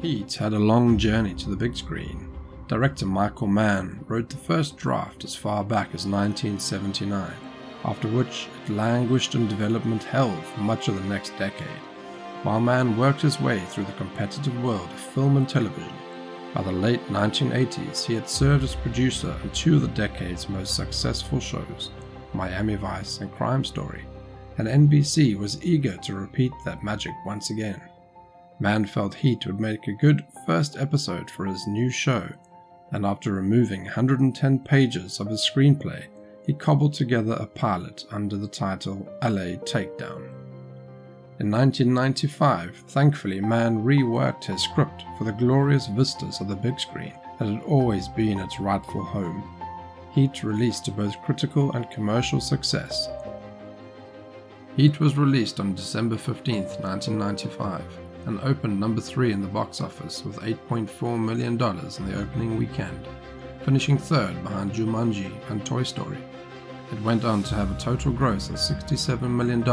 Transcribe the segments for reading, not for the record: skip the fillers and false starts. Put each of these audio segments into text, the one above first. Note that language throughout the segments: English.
Heat had a long journey to the big screen. Director Michael Mann wrote the first draft as far back as 1979, after which it languished in development hell for much of the next decade. While Mann worked his way through the competitive world of film and television, by the late 1980s he had served as producer on two of the decade's most successful shows, Miami Vice and Crime Story, and NBC was eager to repeat that magic once again. Mann felt Heat would make a good first episode for his new show, and after removing 110 pages of his screenplay, he cobbled together a pilot under the title LA Takedown. In 1995, thankfully, Mann reworked his script for the glorious vistas of the big screen that had always been its rightful home. Heat released to both critical and commercial success. Heat was released on December 15, 1995, and opened number 3 in the box office with $8.4 million in the opening weekend, finishing third behind Jumanji and Toy Story. It went on to have a total gross of $67 million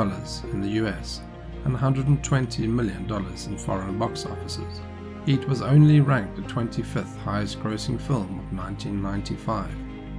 in the US and $120 million in foreign box offices. Heat was only ranked the 25th highest grossing film of 1995.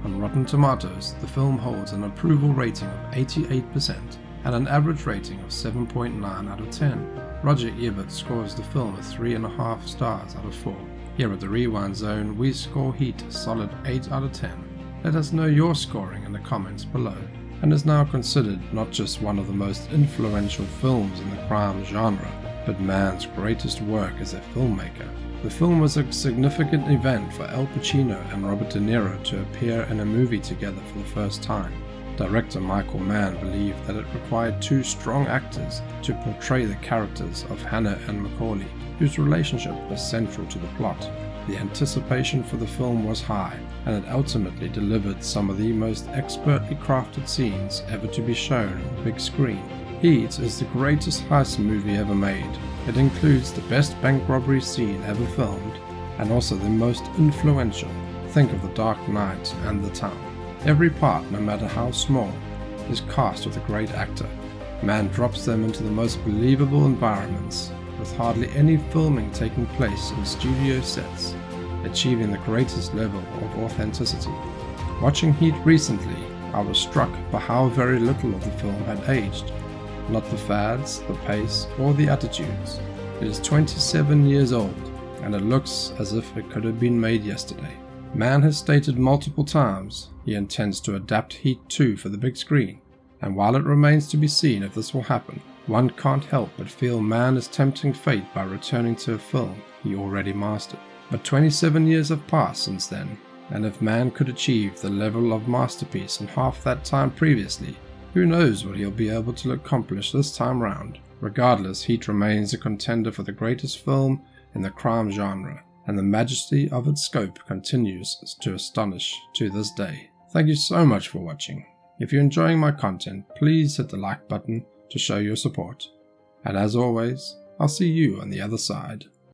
On Rotten Tomatoes, the film holds an approval rating of 88% and an average rating of 7.9 out of 10. Roger Ebert scores the film at 3.5 stars out of 4. Here at the Rewind Zone, we score Heat a solid 8 out of 10. Let us know your scoring in the comments below, and is now considered not just one of the most influential films in the crime genre, but Mann's greatest work as a filmmaker. The film was a significant event for Al Pacino and Robert De Niro to appear in a movie together for the first time. Director Michael Mann believed that it required two strong actors to portray the characters of Hannah and Macaulay, whose relationship was central to the plot. The anticipation for the film was high, and it ultimately delivered some of the most expertly crafted scenes ever to be shown on the big screen. Heat is the greatest heist movie ever made. It includes the best bank robbery scene ever filmed, and also the most influential. Think of The Dark Knight and The Town. Every part, no matter how small, is cast with a great actor. Mann drops them into the most believable environments, with hardly any filming taking place in studio sets, achieving the greatest level of authenticity. Watching Heat recently, I was struck by how very little of the film had aged. Not the fads, the pace, or the attitudes. It is 27 years old, and it looks as if it could have been made yesterday. Mann has stated multiple times he intends to adapt Heat 2 for the big screen, and while it remains to be seen if this will happen, one can't help but feel Mann is tempting fate by returning to a film he already mastered. But 27 years have passed since then, and if Mann could achieve the level of masterpiece in half that time previously, who knows what he'll be able to accomplish this time round. Regardless, Heat remains a contender for the greatest film in the crime genre, and the majesty of its scope continues to astonish to this day. Thank you so much for watching. If you're enjoying my content, please hit the like button to show your support. And as always, I'll see you on the other side.